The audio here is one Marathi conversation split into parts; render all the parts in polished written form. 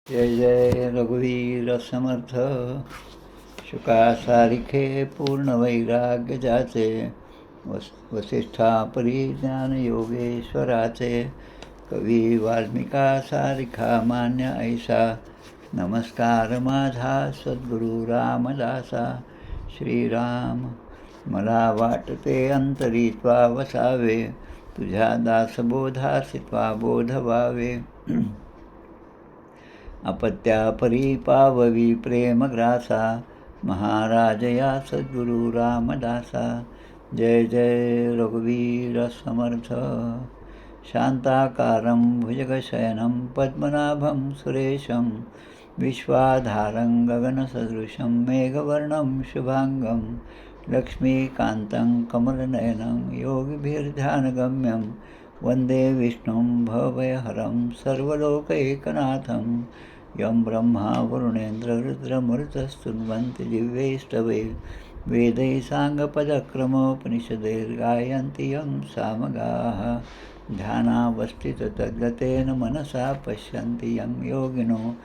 जय जय रघुवीर समर्थ. शुकासारिखे पूर्ण वैराग्य जाचे, वसिष्ठा परी ज्ञान योगेश्वराचे. कवी वाल्मिका सारिखा मान्य ऐसा, नमस्कार माझा सद्गुरु रामदासा. श्रीराम मला वाटते अंतरी त्वा वसावे, तुझ्या दासबोधासी त्वा बोध व्हावे. अपत्यापरी पाववी प्रेमग्रासा, महाराज या सद्गुरु रामदासा. जय जय रघुवीर समर्थ. शांताकारं भुजगशयनं पद्मनाभं सुरेशं, विश्वाधारं गगनसदृशं मेघवर्णं शुभांगं. लक्ष्मीकान्तं कमलनयनं योगिभिर्ध्यानगम्यं, वन्दे विष्णुं भवभयहरं सर्वलोकैकनाथं. यं ब्रह्मा वरुणेन्द्र रुद्रमरुतस्तुन्वन्ति दिव्यैस्तवै, वेदैः साङ्गपदक्रमोपनिषदैर्गायन्ति यं सामगाः. ध्यानावस्थिततद्गतेन मनसा पश्यन्ति यं योगिनो,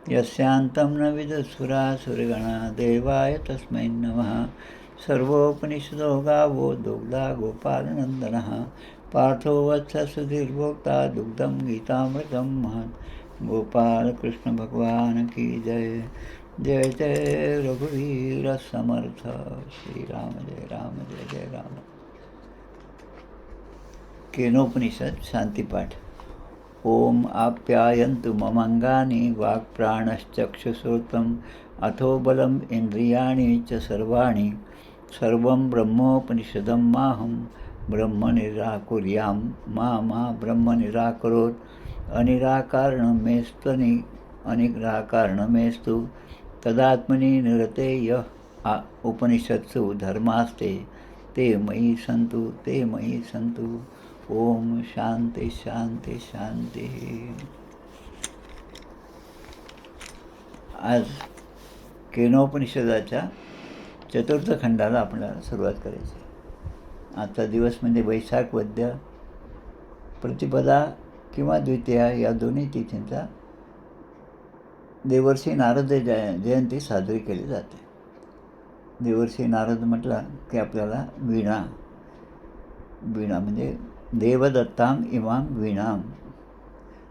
यस्यान्तं न विदुस्सुरासुरगणा. देवाय तस्मै नमः. सर्वोपनिषदो गावो दुग्धा गोपालनन्दनः, पार्थो वत्स सुधीर्भोक्ता दुग्धं गीतामृतं महत्. गोपाल कृष्ण भगवान की जय. जय जय रघुवीर समर्थ. श्रीराम जय राम जय जय राम. केनोपनिषद शांतिपाठ. ओम आप्यायन्तु ममंगानि वाक्प्राणश्चक्षुश्रोत्रम् अथो बलम् इंद्रियाणि च सर्वाणि. सर्वं ब्रह्मोपनिषदं माहं ब्रह्म निराकुर्यां मा ब्रह्म निराकरोत्. अनिराकारणमेस्तु तदात्मनि निरते यः उपनिषत्सु धर्मास्ते ते मयि सन्तु. ओम शांती शांती शांती. आज केनोपनिषदाच्या चतुर्थ खंडाला आपल्याला सुरुवात करायची. आजचा दिवस म्हणजे वैशाख वद्य प्रतिपदा किंवा द्वितीया या दोन्ही तिथींचा देवर्षी नारद जयंती साजरी केली जाते. देवर्षी नारद म्हटलं की आपल्याला वीणा म्हणजे देवदत्ताम इमाम वीणाम,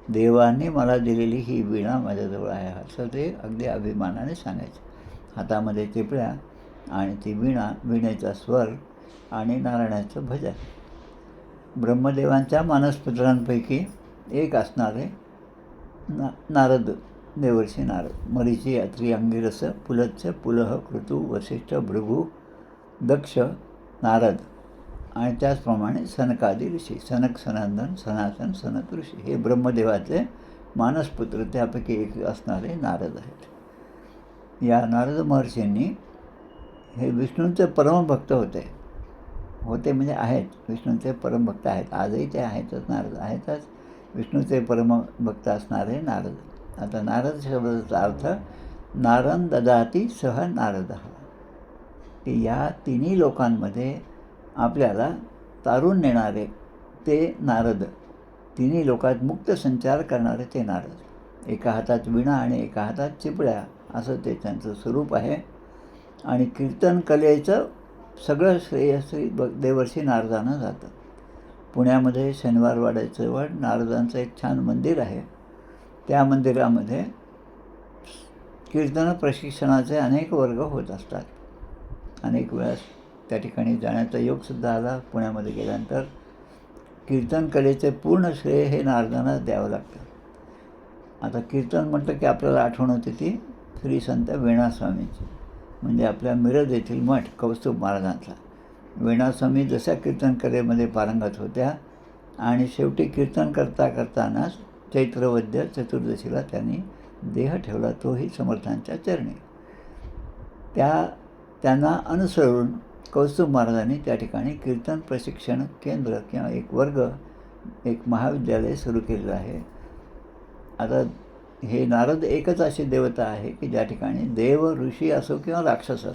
देवांनी मला दिलेली ही वीणा माझ्याजवळ आहे असं ते अगदी अभिमानाने सांगायचे. हातामध्ये टिपळ्या आणि ती वीणेचा स्वर आणि नारायणाचं भजन. ब्रह्मदेवांच्या मानसपुत्रांपैकी एक असणारे नारद, देवर्षी नारद, मरीची, अत्री, अंगिरस, पुलत्स्य, पुलह, कृतू, वसिष्ठ, भृगु, दक्ष, नारद आणि त्याचप्रमाणे सनकादी ऋषी, सनक, सनंदन, सनातन, सनत ऋषी हे ब्रह्मदेवाचे मानसपुत्र त्यापैकी एक असणारे नारद आहेत. या नारद महर्षींनी हे विष्णूंचे परमभक्त होते म्हणजे आहेत, विष्णूंचे परमभक्त आहेत. आजही ते आहेतच, नारद आहेतच विष्णूचे परमभक्त असणारे नारद. आता नारद शब्दाचा अर्थ नारन ददाती सह नारदः, की या तिन्ही लोकांमध्ये आपल्याला तारून नेणारे ते नारद, तिन्ही लोकात मुक्त संचार करणारे ते नारद. एका हातात वीणा आणि एका हातात चिपळ्या असं ते त्यांचं स्वरूप आहे. आणि कीर्तन कलेचं सगळं श्रेय श्री देवर्षी नारदांना जातं. पुण्यामध्ये शनिवारवाड्याजवळ नारदांचं एक छान मंदिर आहे. त्या मंदिरामध्ये कीर्तन प्रशिक्षणाचे अनेक वर्ग होत असतात. अनेक वेळा त्या ठिकाणी जाण्याचा योगसुद्धा आला. पुण्यामध्ये गेल्यानंतर कीर्तन कलेचे पूर्ण श्रेय हे नारदांना द्यावं लागतं. आता कीर्तन म्हटलं की आपल्याला आठवण होते ती श्री संत वेणास्वामींची, म्हणजे आपल्या मिरज येथील मठ कौस्तुभ महाराजांचा. वेणास्वामी जशा कीर्तन कलेमध्ये पारंगत होत्या आणि शेवटी कीर्तन करतानाच चैत्रवद्य चतुर्दशीला त्यांनी देह ठेवला, तोही समर्थांच्या चरणी. त्यांना अनुसरून कौस्तुभ महाराजांनी त्या ठिकाणी कीर्तन प्रशिक्षण केंद्र किंवा एक वर्ग, एक महाविद्यालय सुरू केलेलं आहे. आता हे नारद एकच अशी देवता आहे की ज्या ठिकाणी देव, ऋषी असो किंवा राक्षस असो,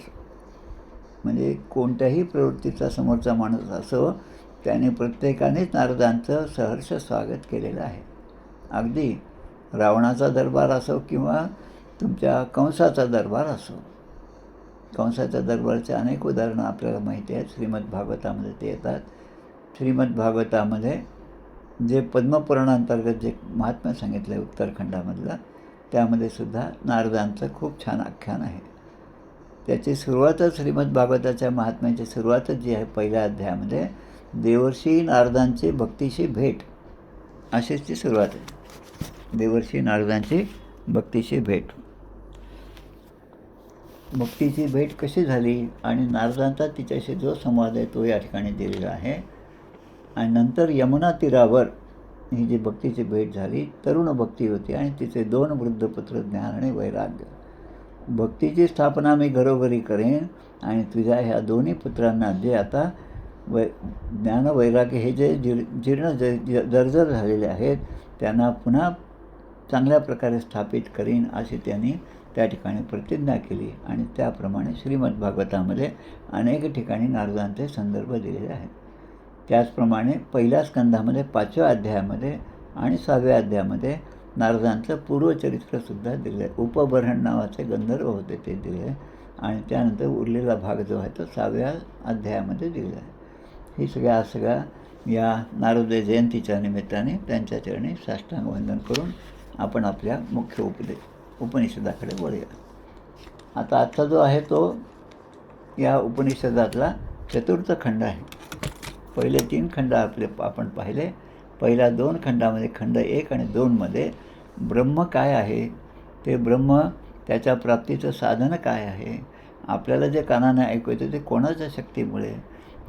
म्हणजे कोणत्याही प्रवृत्तीचा समोरचा माणूस असो, त्याने प्रत्येकानेच नारदांचं सहर्ष स्वागत केलेलं आहे. अगदी रावणाचा दरबार असो किंवा तुमच्या कंसाचा दरबार असो. कंसाच्या दरबारचे अनेक उदाहरणं आपल्याला माहिती आहेत. श्रीमद्भागवतामध्ये ते येतात. श्रीमद्भागवतामध्ये जे पद्मपुराणांतर्गत जे महात्म्य सांगितलं आहे उत्तरखंडामधलं, त्यामध्ये सुद्धा नारदांचं खूप छान आख्यान आहे. त्याची सुरुवातच श्रीमद्भागवताच्या महात्म्याची सुरुवातच जी आहे पहिल्या अध्यायामध्ये देवर्षी नारदांची भक्तीशी भेट, अशीच ती सुरुवात आहे. देवर्षी नारदांची भक्तीशी भेट. भक्तीची भेट कशी झाली आणि नारदांचा तिच्याशी जो संवाद आहे तो या ठिकाणी दिलेला आहे. आणि नंतर यमुना तीरावर ही जी भक्तीची भेट झाली, तरुण भक्ती होती आणि तिचे 2 वृद्ध पुत्र ज्ञान आणि वैराग्य. भक्तीची स्थापना मी घरोघरी करेन आणि तुझ्या ह्या दोन्ही पुत्रांना जे आता ज्ञान वैराग्य हे जे जीर्ण जर्जर झालेले आहेत त्यांना पुन्हा चांगल्या प्रकारे स्थापित करीन अशी त्यांनी त्या ठिकाणी प्रतिज्ञा केली. आणि त्याप्रमाणे श्रीमद्भागवतामध्ये अनेक ठिकाणी नारदांचे संदर्भ दिलेले आहेत. त्याचप्रमाणे पहिल्या स्कंधामध्ये 5व्या अध्यायामध्ये आणि 6व्या अध्यायामध्ये नारदांचं पूर्वचरित्रसुद्धा दिलं आहे. उपबर्हण नावाचे गंधर्व होते ते दिले आहे. आणि त्यानंतर उरलेला भाग जो आहे तो 6व्या अध्यायामध्ये दिलेला आहे. ही सगळ्या या नारद जयंतीच्या निमित्ताने त्यांच्या चरणी साष्टांग वंदन करून आपण आपल्या मुख्य उपनिषदाकडे वळूया. आता आजचा जो आहे तो या उपनिषदातला 4था खंड आहे. पहिले 3 खंड आपण पाहिले. पहिल्या 2 खंडामध्ये खंड 1 आणि 2मध्ये ब्रह्म काय आहे, ते ब्रह्म त्याच्या प्राप्तीचं साधन काय आहे, आपल्याला जे कानाने ऐकू येतं ते कोणाच्या शक्तीमुळे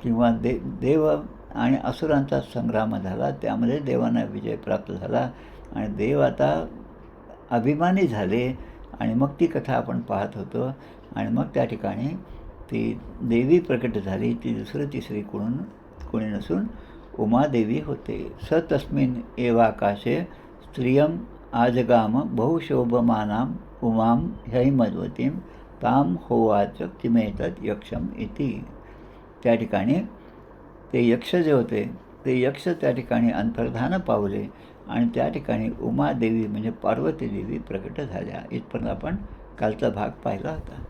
किंवा देव आणि असुरांचा संग्राम झाला, त्यामध्ये देवांना विजय प्राप्त झाला आणि देव आता अभिमानी झाले. आणि मग ती कथा आपण पाहत होतो. आणि मग त्या ठिकाणी ती देवी प्रकट झाली. ती तिसरी कोणी नसून उमादेवी होते. स तस्मिन् एवाकाशे स्त्रियम आजगाम बहुशोभमानाम उमां हैमवतीं ताम होवाच किमेतत् यक्षम इति. त्या ठिकाणी ते यक्ष जे होते ते यक्ष त्या ठिकाणी अंतर्धान पावले आणि त्या ठिकाणी उमादेवी म्हणजे पार्वती देवी प्रकट झाल्या. इथपर्यंत आपण कालचा भाग पाहिला होता.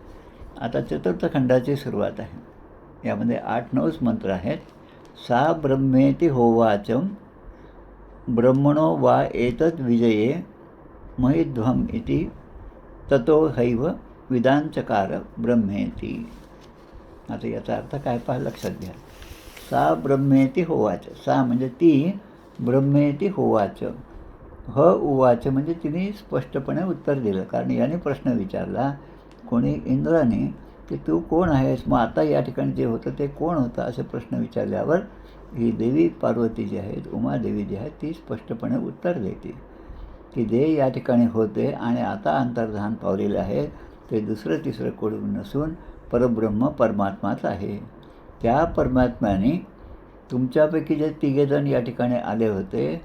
आता 4th खंडाची सुरुवात आहे. यामध्ये 8-9 मंत्र आहेत. सा ब्रह्मेति होवाचम ब्रह्मणो वा एतत् विजये महिध्वम इति ततो हैव विदांचकार ब्रह्मेति. आता याचा अर्थ काय पाहिजे लक्षात घ्या. सा ब्रह्मेति होवाच. सा म्हणजे ती ब्रह्मेति होवाच. ह उवाच म्हणजे तिने स्पष्टपणे उत्तर दिलं. कारण याने प्रश्न विचारला कोणी इंद्राने की तू कोण आहेस, मग आता या ठिकाणी जे होतं ते कोण होतं असे प्रश्न विचारल्यावर ही देवी पार्वती जी आहेत, उमादेवी जी आहेत, ती स्पष्टपणे उत्तर देते की जे या ठिकाणी होते आणि आता अंतर्धान पावलेले आहे ते दुसरं तिसरं कोणी नसून परब्रह्म परमात्माच आहे. त्या परमात्म्याने तुमच्यापैकी जे 3 जण या ठिकाणी आले होते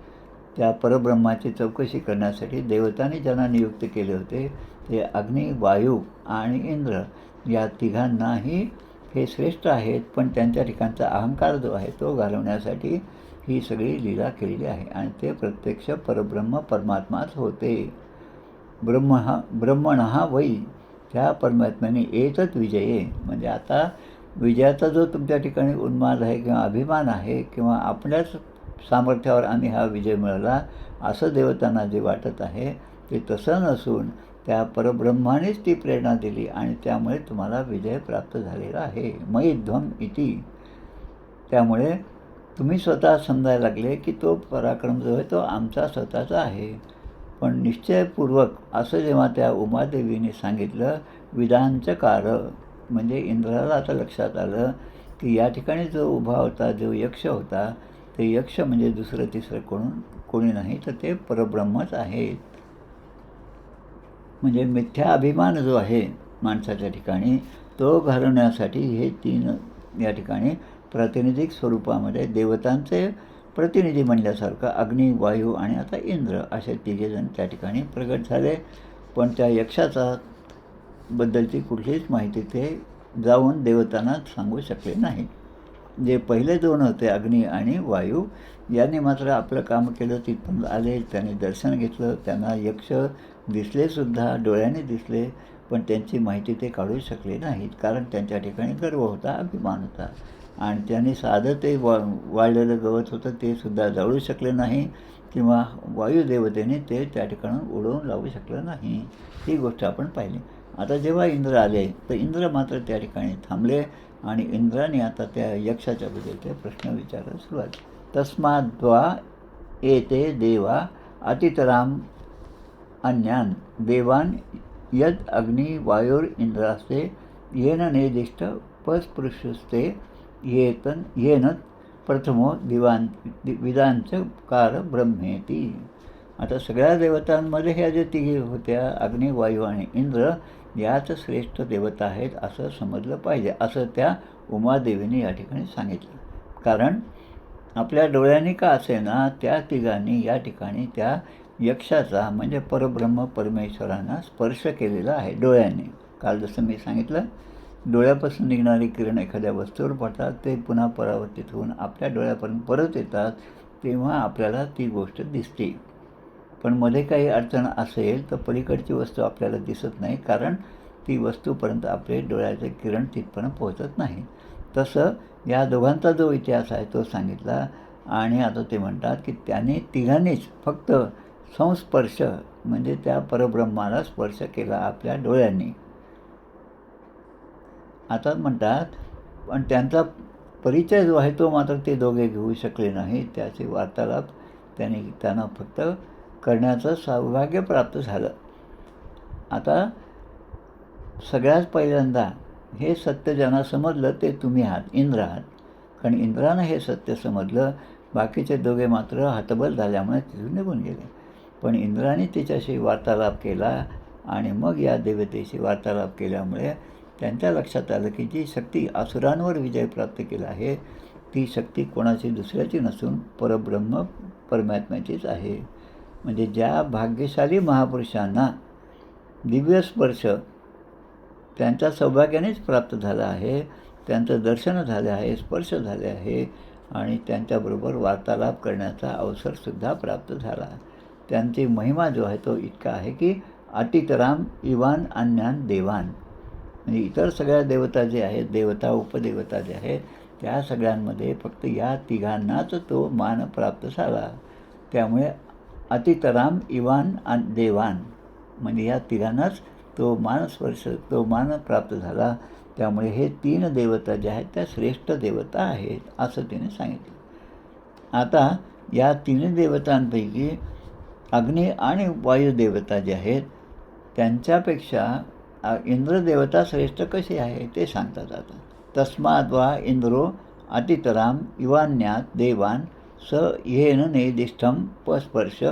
त्या परब्रह्माची चौकशी करण्यासाठी देवतांनी ज्यांना नियुक्त केले होते ते अग्नी, वायू आणि इंद्र या 3घांनाही हे श्रेष्ठ आहेत. पण त्यांच्या ठिकाणचा अहंकार जो आहे तो घालवण्यासाठी ही सगळी लीला केलेली आहे आणि ते प्रत्यक्ष परब्रह्म परमात्माच होते. ब्रह्मणः वै. त्या परमात्म्याने एतत् विजये म्हणजे आता विजयाचा जो तुमच्या ठिकाणी उन्माद आहे किंवा अभिमान आहे किंवा आपल्याच सामर्थ्यावर आम्ही हा विजय मिळवला असं देवतांना जे वाटत आहे ते तसं नसून त्या परब्रह्मानेच ती प्रेरणा दिली आणि त्यामुळे तुम्हाला विजय प्राप्त झालेला आहे. महिध्वम इति. त्यामुळे तुम्ही स्वतः समजायला लागले की तो पराक्रम जो आहे तो आमचा स्वतःचा आहे. पण निश्चयपूर्वक असं जेव्हा त्या उमादेवीने सांगितलं विदांचकार म्हणजे इंद्राला आता लक्षात आलं की या ठिकाणी जो उभा होता, जो यक्ष होता, ते यक्ष म्हणजे दुसरं तिसरं कोणी नाही तर ते परब्रह्मच आहेत. म्हणजे मिथ्या अभिमान जो आहे माणसाच्या ठिकाणी तो घालवण्यासाठी हे 3 या ठिकाणी प्रातिनिधिक स्वरूपामध्ये देवतांचे प्रतिनिधी म्हणल्यासारखं अग्नी, वायू आणि आता इंद्र असे 3 जण त्या ठिकाणी प्रगट झाले. पण त्या यक्षाचा बद्दलची कुठलीच माहिती ते जाऊन देवतांना सांगू शकले नाही. जे पहिले दोन होते अग्नी आणि वायू, यांनी मात्र आपलं काम केलं. तिथपर्यंत आले, त्यांनी दर्शन घेतलं, त्यांना यक्ष दिसलेसुद्धा, डोळ्याने दिसले, पण त्यांची माहिती ते काढू शकले नाहीत, कारण त्यांच्या ठिकाणी गर्व होता, अभिमान होता. आणि त्यांनी साधं ते वाळलेलं गवत होतं ते सुद्धा जाळू शकले नाही, किंवा वायुदेवतेने ते त्या ठिकाणी उडवून लावू शकलं नाही. ही गोष्ट आपण पाहिली. आता जेव्हा इंद्र आले तर इंद्र मात्र त्या ठिकाणी थांबले, आणि इंद्राने आता त्या यक्षाच्या बद्दल ते प्रश्न विचारायला सुरुवात. तस्माद्वा एते देवा अतितराम अन्यान देवान यद अग्नि वायुर इंद्रास्ते येन नेदिष्ट पस्पृशस्ते येन प्रथमो विदांच कार ब्रह्मेती. आता सगळ्या देवतांमध्ये ह्या जे तिघी होत्या, अग्नी, वायू आणि इंद्र, याच श्रेष्ठ देवता आहेत असं समजलं पाहिजे, असं त्या उमादेवीने या ठिकाणी सांगितलं. कारण आपल्या डोळ्यांनी का असेना त्या तिघांनी या ठिकाणी त्या यक्षाचा म्हणजे परब्रह्म परमेश्वरांना स्पर्श केलेला आहे डोळ्यांनी. काल जसं मी सांगितलं, डोळ्यापासून निघणारी किरण एखाद्या वस्तूवर पडतात, ते पुन्हा परावर्तित होऊन आपल्या डोळ्यापर्यंत परत येतात, तेव्हा आपल्याला ती गोष्ट दिसते. पण मध्ये काही अडचण असेल तर पलीकडची वस्तू आपल्याला दिसत नाही, कारण ती वस्तूपर्यंत आपले डोळ्याचे किरण तिथपर्यंत पोहोचत नाही. तसं या दोघांचा जो इतिहास आहे तो सांगितला. आणि आता ते म्हणतात की त्याने तिघांनीच फक्त संस्पर्श म्हणजे त्या परब्रह्माला स्पर्श केला आपल्या डोळ्यांनी. आता म्हणतात पण त्यांचा परिचय जो आहे तो मात्र ते दोघे घेऊ शकले नाही. त्याचे वार्तालाप त्यांना फक्त करण्याचं सौभाग्य प्राप्त झालं. आता सगळ्यात पहिल्यांदा हे सत्य ज्यांना समजलं ते तुम्ही आहात, इंद्र आहात. कारण इंद्रानं हे सत्य समजलं, बाकीचे दोघे मात्र हतबल झाल्यामुळे तिथून निघून गेले. पण इंद्राने तिच्याशी वार्तालाप केला, आणि मग या देवतेशी वार्तालाप केल्यामुळे त्यांच्या लक्षात आलं की जी शक्ती असुरांवर विजय प्राप्त केला आहे, ती शक्ती कोणाची दुसऱ्याची नसून परब्रह्म परमात्म्याचीच आहे. म्हणजे ज्या भाग्यशाली महापुरुषांना दिव्य स्पर्श त्यांच्या सौभाग्यानेच प्राप्त झाला आहे, त्यांचं दर्शन झालं आहे, स्पर्श झाले आहे, आणि त्यांच्याबरोबर वार्तालाप करण्याचा अवसरसुद्धा प्राप्त झाला. त्यांची महिमा जो आहे तो इतका आहे की अतितराम इवान अन्यान देवान, म्हणजे इतर सगळ्या देवता जे आहेत, देवता उपदेवता जे आहेत, त्या सगळ्यांमध्ये फक्त या तिघांनाच तो मान प्राप्त झाला. त्यामुळे अतितराम इवान देवान म्हणजे या तिघांनाच तो तो मान प्राप्त झाला. त्यामुळे हे तीन देवता ज्या आहेत त्या श्रेष्ठ देवता आहेत असं तिने सांगितलं. आता या तीन देवतांपैकी अग्नी आणि वायुदेवता जे आहेत त्यांच्यापेक्षा इंद्रदेवता श्रेष्ठ कशी आहे ते सांगतात. आता तस्माद्वा इंद्रो अतितराम इवान्यात देवान स येन नेदिष्ठम पस्पर्श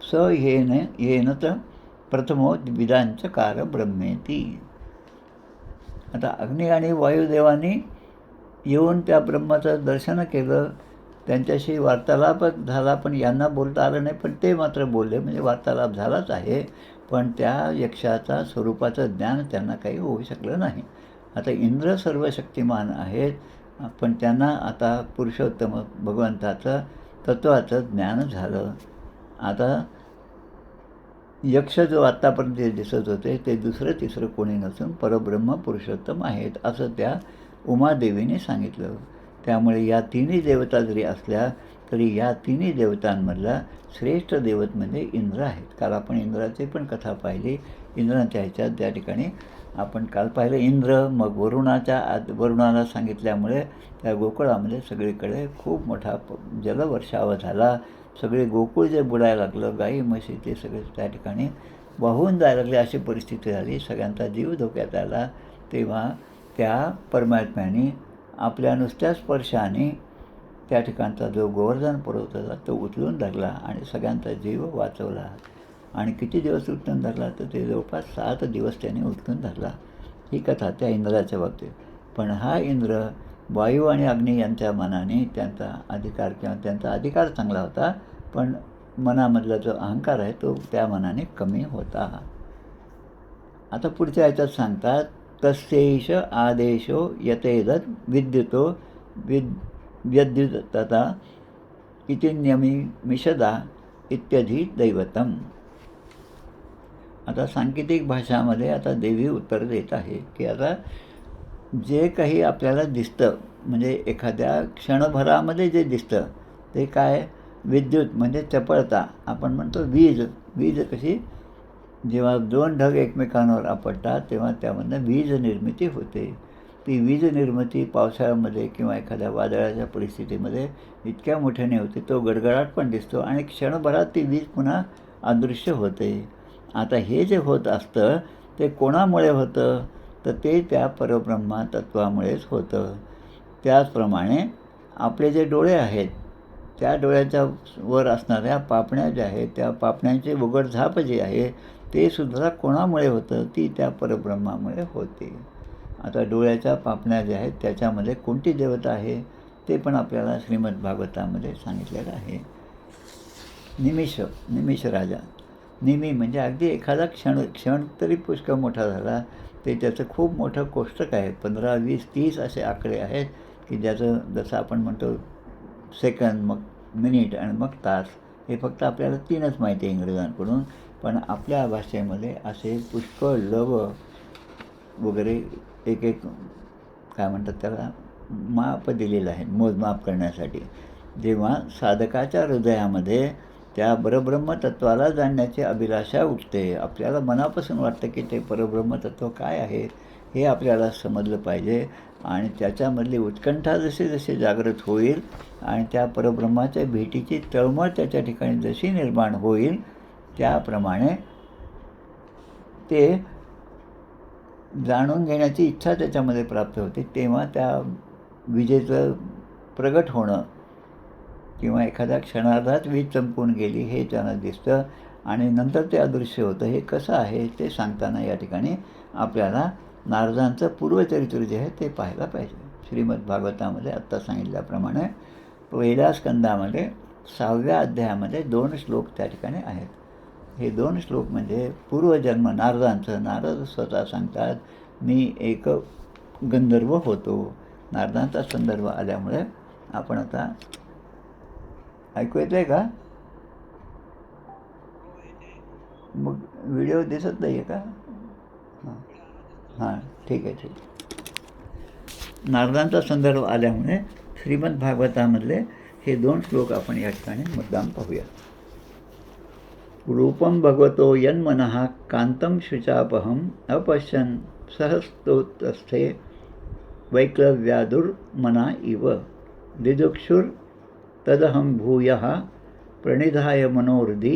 स येनत प्रथमो विदांच कार ब्रह्मेती. आता अग्नी आणि वायुदेवांनी येऊन त्या ब्रह्माचं दर्शन केलं, त्यांच्याशी वार्तालाप झाला, पण यांना बोलता आलं नाही, पण ते मात्र बोलले, म्हणजे वार्तालाप झालाच आहे, पण त्या यक्षाचा स्वरूपाचं ज्ञान त्यांना काही होऊ शकलं नाही. आता इंद्र सर्वशक्तिमान आहेत, पण त्यांना आता पुरुषोत्तम भगवंताचं तत्त्वाचं ज्ञान झालं. आता यक्ष जो आत्तापर्यंत जे दिसत होते ते दुसरं तिसरं कोणी नसून परब्रह्म पुरुषोत्तम आहेत असं त्या उमादेवीने सांगितलं. त्यामुळे या तिन्ही देवता जरी असल्या तरी या तिन्ही देवतांमधला श्रेष्ठ देवत म्हणजे इंद्र आहेत. काल आपण इंद्राची पण कथा पाहिली. इंद्राच्या ह्याच्यात त्या ठिकाणी आपण काल पाहिलं इंद्र, मग वरुणाला सांगितल्यामुळे त्या गोकुळामध्ये सगळीकडे खूप मोठा जलवर्षाव झाला. सगळे गोकुळ जे बुडायला लागलं, गाई म्हशी ते सगळे त्या ठिकाणी वाहून जायला लागले, अशी परिस्थिती झाली. सगळ्यांचा जीव धोक्यात आला. तेव्हा त्या परमात्म्याने आपल्या नुसत्या स्पर्शाने त्या ठिकाणचा जो गोवर्धन पर्वत होता तो उचलून धरला आणि सगळ्यांचा जीव वाचवला. आणि किती दिवस उचलून धरला तर ते जवळपास 7 दिवस त्याने उचलून धरला. ही कथा त्या इंद्राच्या बाबतीत. पण हा इंद्र वायू आणि अग्नी यांच्या मनाने त्यांचा अधिकार किंवा त्यांचा अधिकार चांगला होता, पण मनामधला जो अहंकार आहे तो त्या मनाने कमी होता. आता पुढच्या ह्याच्यात सांगतात तस्यैष आदेशो यतेदत् विद्युतो व्यद्युतता इति नियमिषदा इत्यादी दैवतम. आता सांकेतिक भाषामध्ये आता देवी उत्तर देत आहे की आता जे काही आपल्याला दिसतं म्हणजे एखाद्या क्षणभरामध्ये जे दिसतं ते काय, विद्युत म्हणजे चपळता. आपण म्हणतो वीज कशी, जेव्हा दोन ढग एकमेकांवर आपटतात तेव्हा त्यामधनं वीज निर्मिती होते. ती वीज निर्मिती पावसाळ्यामध्ये किंवा एखाद्या वादळाच्या परिस्थितीमध्ये इतक्या मोठ्याने होते, तो गडगडाट पण दिसतो आणि क्षणभरात ती वीज पुन्हा अदृश्य होते. आता हे जे होत असतं ते कोणामुळे होतं, तर ते त्या परब्रह्मा तत्त्वामुळेच होतं. त्याचप्रमाणे आपले जे डोळे आहेत त्या डोळ्याच्या वर असणाऱ्या पापण्या ज्या आहेत त्या पापण्यांचे उघडझाप जे आहे ते सुद्धा कोणामुळे होतं, ती त्या परब्रह्मामुळे होते. आता डोळ्याच्या पापण्या ज्या आहेत त्याच्यामध्ये कोणती देवता आहे ते पण आपल्याला श्रीमद भागवतामध्ये सांगितलेलं आहे. निमिष राजा. निमी म्हणजे अगदी एखादा क्षण तरी पुष्कळ मोठा झाला ते त्याचं खूप मोठं कोष्टक आहे. 15, 20, 30 असे आकडे आहेत की ज्याचं जसं आपण म्हणतो सेकंद, मग मिनिट आणि मग तास, हे फक्त आपल्याला 3च माहिती आहे इंग्रजांकडून. पण आपल्या भाषेमध्ये असे पुष्कळ लव वगैरे एक काय म्हणतात त्याला माप दिलेलं आहे मोजमाप करण्यासाठी. जेव्हा साधकाच्या हृदयामध्ये त्या परब्रह्मतत्त्वाला जाणण्याची अभिलाषा उठते, आपल्याला मनापासून वाटतं की ते परब्रह्मतत्त्व काय आहे हे आपल्याला समजलं पाहिजे आणि त्याच्यामधली उत्कंठा जशी जशी जागृत होईल आणि त्या परब्रह्माच्या भेटीची तळमळ त्याच्या ठिकाणी जशी निर्माण होईल त्याप्रमाणे ते जाणून घेण्याची इच्छा त्याच्यामध्ये प्राप्त होते. तेव्हा त्या विजेचं प्रगट होणं किंवा एखाद्या क्षणार्धात वीज चमकून गेली हे त्यांना दिसतं आणि नंतर ते अदृश्य होतं. हे कसं आहे ते सांगताना या ठिकाणी आपल्याला नारदांचं पूर्वचरित्र जे आहे ते पाहायला पाहिजे. श्रीमद भागवतामध्ये आत्ता सांगितल्याप्रमाणे पहिल्या स्कंदामध्ये 6व्या अध्यायामध्ये 2 श्लोक त्या ठिकाणी आहेत. हे 2 श्लोक म्हणजे पूर्वजन्म नारदांचं. नारद स्वतः सांगतात मी एक गंधर्व होतो. नारदांचा संदर्भ आल्यामुळे आपण आता ऐकू येतंय का? मग व्हिडिओ दिसत नाही आहे का? हां ठीक आहे. नारदांचा संदर्भ आल्यामुळे श्रीमद भागवतामधले हे 2 श्लोक आपण या ठिकाणी मुद्दाम पाहूया. रूपम भगवतो यन्मनः कांतं शुचापहम अपश्यन् सहस्तोतस्थे वैक्लव्यादुर्मना इव दिदुक्षुर तदहं भूयः प्रणिधाय मनोहृदि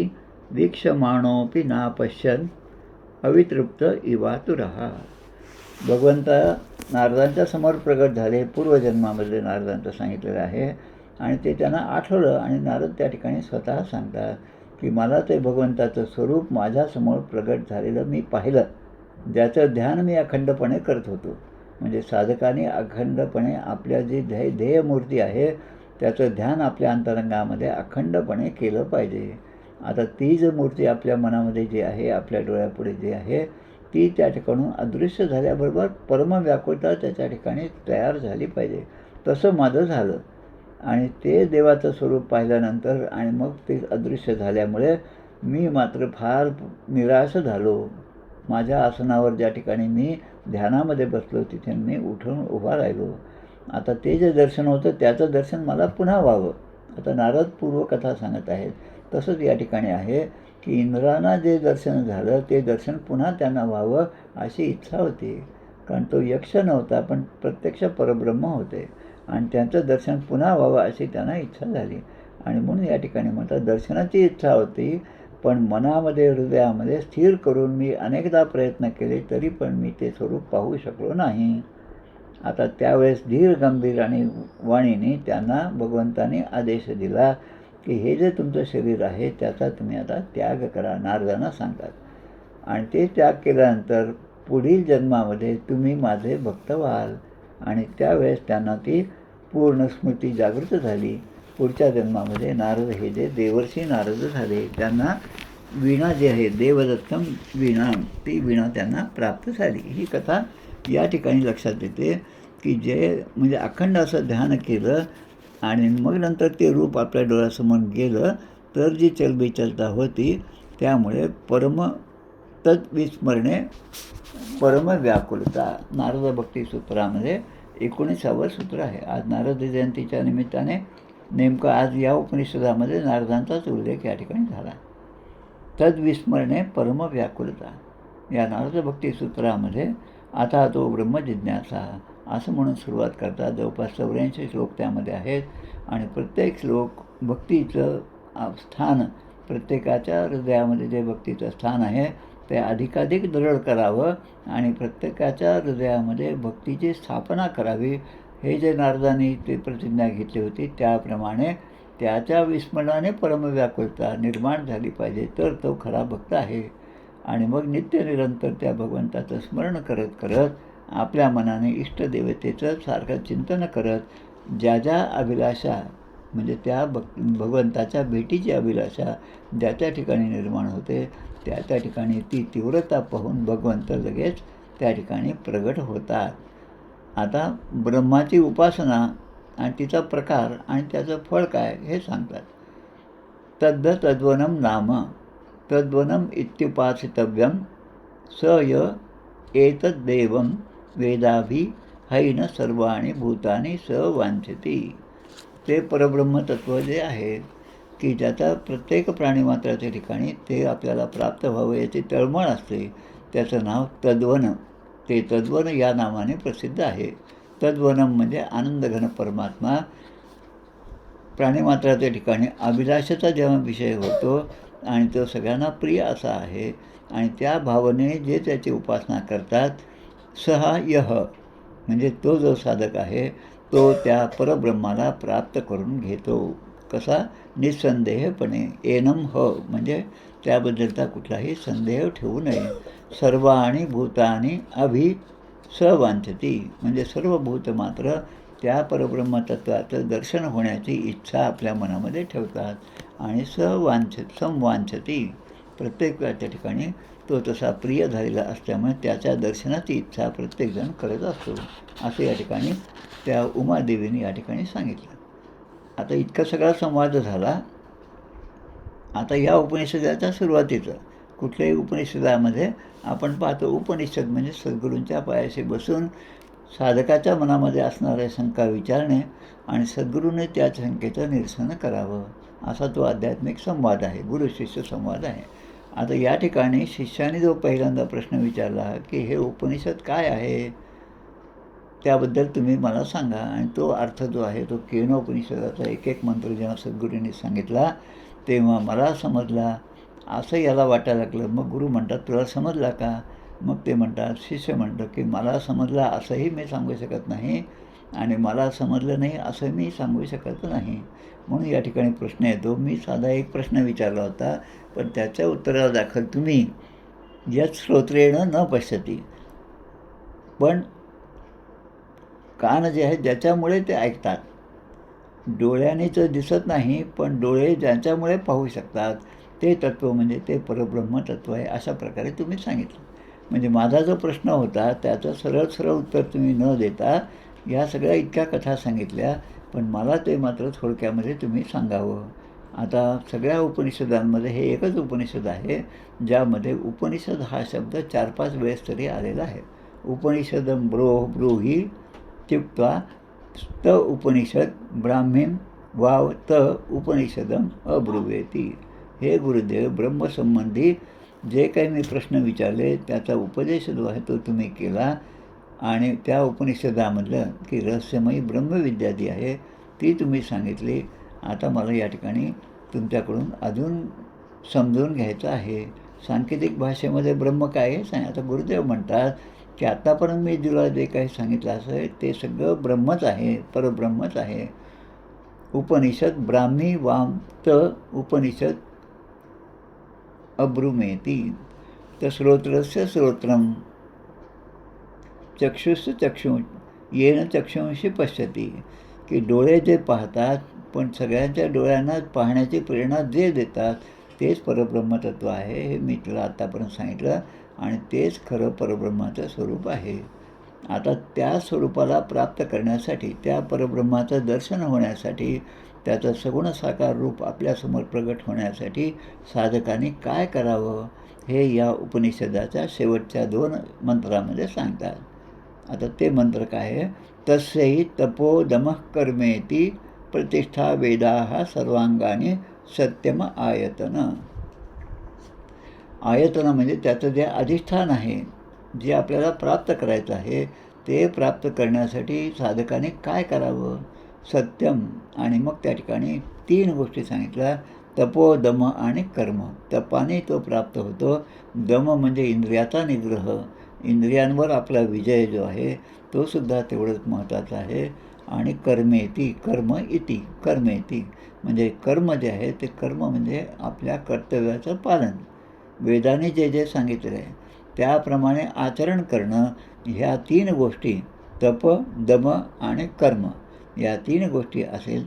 वीक्षमाणोऽपि नापश्यन् अवितृप्त इवातुरः. भगवंता नारदांच्या समोर प्रगट झाले, पूर्वजन्मामध्ये नारदांचं सांगितलेलं आहे आणि ते त्यांना आठवलं आणि नारद त्या ठिकाणी स्वतः सांगतात की मला ते भगवंताचं स्वरूप माझ्यासमोर प्रगट झालेलं मी पाहिलं, ज्याचं ध्यान मी अखंडपणे करत होतो. म्हणजे साधकाने अखंडपणे आपल्या जी ध्येयमूर्ती आहे त्याचं ध्यान आपल्या अंतरंगामध्ये अखंडपणे केलं पाहिजे. आता ती जी मूर्ती आपल्या मनामध्ये जी आहे, आपल्या डोळ्यापुढे जी आहे, ती त्या ठिकाणून अदृश्य झाल्याबरोबर परमव्याकुळता त्याच्या ठिकाणी तयार झाली पाहिजे. तसं माझं झालं आणि ते देवाचं स्वरूप पाहिल्यानंतर आणि मग ते अदृश्य झाल्यामुळे मी मात्र फार निराश झालो. माझ्या आसनावर ज्या ठिकाणी मी ध्यानामध्ये बसलो तिथे मी उठून उभा राहिलो. आता ते जे दर्शन होतं त्याचं दर्शन मला पुन्हा व्हावं. आता नारद पूर्वकथा सांगत आहेत. तसंच या ठिकाणी आहे की इंद्रांना जे दर्शन झालं ते दर्शन पुन्हा त्यांना व्हावं अशी इच्छा होती. कारण तो यक्ष नव्हता पण प्रत्यक्ष परब्रह्म होते आणि त्यांचं दर्शन पुन्हा व्हावं अशी त्यांना इच्छा झाली. आणि म्हणून या ठिकाणी म्हणतात दर्शनाची इच्छा होती पण मनामध्ये हृदयामध्ये स्थिर करून मी अनेकदा प्रयत्न केले तरी पण मी ते स्वरूप पाहू शकलो नाही. आता त्यावेळेस धीर गंभीर आणि वाणीने त्यांना भगवंताने आदेश दिला की हे जे तुमचं शरीर आहे त्याचा तुम्ही आता त्याग करा. नारदांना सांगतात आणि ते त्याग केल्यानंतर पुढील जन्मामध्ये तुम्ही माझे भक्त व्हाल. आणि त्यावेळेस त्यांना ती पूर्ण स्मृती जागृत झाली. पुढच्या जन्मामध्ये नारद हे जे देवर्षी नारद झाले त्यांना वीणा जी आहे देवदत्तम वीणा, ती वीणा त्यांना प्राप्त झाली. ही कथा या ठिकाणी लक्षात येते की जे म्हणजे अखंड असं ध्यान केलं आणि मग नंतर ते रूप आपल्या डोळ्यासमोर गेलं तर जी चलबिचलता होती त्यामुळे तद्विस्मरणे परमव्याकुलता. नारद भक्ती सूत्रामध्ये 19वं सूत्र आहे. आज नारद जयंतीच्या निमित्ताने नेमकं आज या उपनिषदामध्ये नारदांचाच उल्लेख या ठिकाणी झाला. तद्विस्मरणे परमव्याकुलता या नारद भक्ती सूत्रामध्ये आता तो ब्रह्मजिज्ञासा असं म्हणून सुरुवात करतात. जवळपास 84 श्लोक त्यामध्ये आहेत आणि प्रत्येक श्लोक भक्तीचं स्थान, प्रत्येकाच्या हृदयामध्ये जे भक्तीचं स्थान आहे ते अधिकाधिक दृढ करावं आणि प्रत्येकाच्या हृदयामध्ये भक्तीची स्थापना करावी, हे जे नारदांनी ते प्रतिज्ञा घेतली होती त्याप्रमाणे त्याच्या विस्मरणाने परमव्याकुलता निर्माण झाली पाहिजे, तर तो खरा भक्त आहे. आणि मग नित्य निरंतर त्या भगवंताचं स्मरण करत करत आपल्या मनाने इष्टदेवतेचं सारखं चिंतन करत ज्या ज्या अभिलाषा म्हणजे त्या भगवंताच्या भेटीची अभिलाषा ज्या त्या ठिकाणी निर्माण होते त्या त्या ठिकाणी ती तीव्रता पाहून भगवंत लगेच त्या ठिकाणी प्रगट होतात. आता ब्रह्माची उपासना आणि तिचा प्रकार आणि त्याचं फळ काय हे सांगतात. तद्वनं नाम तद्वनम इत्युपासितव्यम स य एतद्देवं वेदाभि हैन सर्वाणि भूतानि स वांछति. ते परब्रह्मतत्व जे आहे की ज्याचा प्रत्येक प्राणीमात्राच्या ठिकाणी ते आपल्याला प्राप्त व्हावं याची तळमळ असते, त्याचं नाव तद्वन. ते तद्वन या नावाने प्रसिद्ध आहे. तद्वनम म्हणजे आनंदघन परमात्मा. प्राणीमात्राच्या ठिकाणी अभिलाषेचा जेव्हा विषय होतो आणि तो सगळ्यांना प्रिय असा आहे आणि त्या भावनेने जे त्याची उपासना करतात, सहा यह म्हणजे तो जो साधक आहे तो त्या परब्रह्माला प्राप्त करून घेतो. कसा? निसंदेहपणे. एनम ह म्हणजे त्याबद्दलचा कुठलाही संदेह ठेवू नये. सर्वाणि भूतानि अभि सवांछति म्हणजे सर्व भूत मात्र त्या परब्रह्मतत्वाचं दर्शन होण्याची इच्छा आपल्या मनामध्ये ठेवतात आणि संवांछति प्रत्येकाच्या ठिकाणी तो तसा प्रिय झालेला असल्यामुळे त्याच्या दर्शनाची इच्छा प्रत्येकजण करत असतो, असं या ठिकाणी त्या उमादेवीने या ठिकाणी सांगितलं. आता इतका सगळा संवाद झाला. आता या उपनिषदाच्या सुरुवातीचं कुठल्याही उपनिषदामध्ये आपण पाहतो, उपनिषद म्हणजे सद्गुरूंच्या पायाशी बसून साधकाच्या मनामध्ये असणाऱ्या शंका विचारणे आणि सद्गुरूने त्या शंकेचं निरसन करावं, असा तो आध्यात्मिक संवाद आहे, गुरु शिष्य संवाद आहे. आता या ठिकाणी शिष्याने जो पहिल्यांदा प्रश्न विचारला की हे उपनिषद काय आहे त्याबद्दल तुम्ही मला सांगा, आणि तो अर्थ जो आहे तो केनोपनिषदाचा एक एक मंत्र जेव्हा सद्गुरूंनी सांगितला तेव्हा मला समजला, असं याला वाटायला लागलं. मग गुरु म्हणतात तुला समजला का? मग ते म्हणतात, शिष्य म्हणतं की मला समजला असंही मी सांगू शकत नाही आणि मला समजलं नाही असं मी सांगू शकत नाही. म्हणून या ठिकाणी प्रश्न येतो. मी साधा एक प्रश्न विचारला होता पण त्याच्या उत्तराला दाखल तुम्ही यत् श्रोत्रेण न पश्यती, पण कान जे आहेत ज्याच्यामुळे ते ऐकतात, डोळ्याने तर दिसत नाही पण डोळे ज्याच्यामुळे पाहू शकतात ते तत्त्व म्हणजे ते परब्रह्म तत्त्व आहे, अशा प्रकारे तुम्ही सांगितलं. म्हणजे माझा जो प्रश्न होता त्याचं सरळ सरळ उत्तर तुम्ही न देता या सगळ्या इतक्या कथा सांगितल्या, पण मला ते मात्र थोडक्यामध्ये तुम्ही सांगावं. आता सगळ्या उपनिषदांमध्ये हे एकच उपनिषद आहे ज्यामध्ये उपनिषद हा शब्द 4-5 वेळेस तरी आलेला आहे. उपनिषदं ब्रूहि इत्युक्त्वा त उपनिषद ब्राह्मीं वाव त उपनिषदम अब्रुवेती. हे गुरुदेव, ब्रह्मसंबंधी जे काही मी प्रश्न विचारले त्याचा उपदेश जो आहे तो तुम्ही केला आणि त्या उपनिषदामधलं की रहस्यमयी ब्रह्मविद्या जी आहे ती तुम्ही सांगितली. आता मला या ठिकाणी तुमच्याकडून अजून समजून घ्यायचं आहे. सांकेतिक भाषेमध्ये ब्रह्म काय आहे सांग. आता गुरुदेव म्हणतात की आत्तापर्यंत मी तुला जे काही सांगितलं असं ते सगळं ब्रह्मच आहे, परब्रह्मच आहे. उपनिषद ब्राह्मी वाम त उपनिषद अब्रुमेती. तर श्रोत्रस्य श्रोत्रम चक्षुष चक्षु येन चक्षुंशी पश्यती. की डोळे जे पाहतात पण सगळ्यांच्या डोळ्यांना पाहण्याची प्रेरणा जे देतात तेच परब्रह्मतत्व आहे, हे मी तुला आत्तापर्यंत सांगितलं आणि तेच खरं परब्रह्माचं स्वरूप आहे. आता त्या स्वरूपाला प्राप्त करण्यासाठी, त्या परब्रह्माचं दर्शन होण्यासाठी, त्याचं सगुण साकार रूप आपल्यासमोर प्रगट होण्यासाठी साधकांनी काय करावं हे या उपनिषदाच्या शेवटच्या 2 मंत्रामध्ये सांगतात. आता ते मंत्र काय आहे? तस्यै तपो दमः कर्मेति प्रतिष्ठा वेदाः सर्वांगाने सत्यम आयतन. आयतन म्हणजे त्याचं जे अधिष्ठान आहे, जे आपल्याला प्राप्त करायचं आहे, ते प्राप्त करण्यासाठी साधकाने काय करावं? सत्यम. आणि मग त्या ठिकाणी 3 गोष्टी सांगितल्या, तपो, दम आणि कर्म. तपाने तो प्राप्त होतो. दम म्हणजे इंद्रियाचा निग्रह, इंद्रियांवर आपला विजय जो आहे तो सुद्धा तेवढंच महत्त्वाचा आहे. आणि कर्मेती, कर्म इति, कर्मेती म्हणजे कर्म जे आहे ते कर्म म्हणजे आपल्या कर्तव्याचं पालन. वेदाने जे जे सांगितले आहे त्याप्रमाणे आचरण करणं. ह्या 3 गोष्टी, तप, दम आणि कर्म, या 3 गोष्टी असेल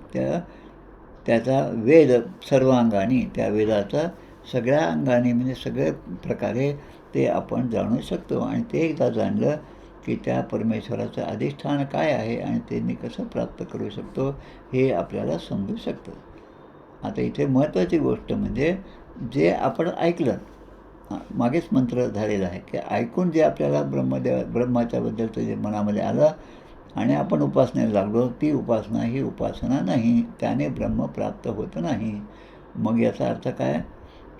त्याचा वेद सर्वांगाने, त्या वेदाचा सगळ्या अंगाने म्हणजे सगळ्या प्रकारे ते आपण जाणू शकतो. आणि ते एकदा जाणलं की त्या परमेश्वराचं अधिष्ठान काय आहे आणि ते मी कसं प्राप्त करू शकतो हे आपल्याला समजू शकतं. आता इथे महत्त्वाची गोष्ट म्हणजे जे आपण ऐकलं, मागेच मंत्र झालेला आहे की ऐकून जे आपल्याला ब्रह्माच्याबद्दलचं जे मनामध्ये आलं आणि आपण उपासनेला लागलो, ती उपासना ही उपासना नाही, त्याने ब्रह्म प्राप्त होत नाही. मग याचा अर्थ काय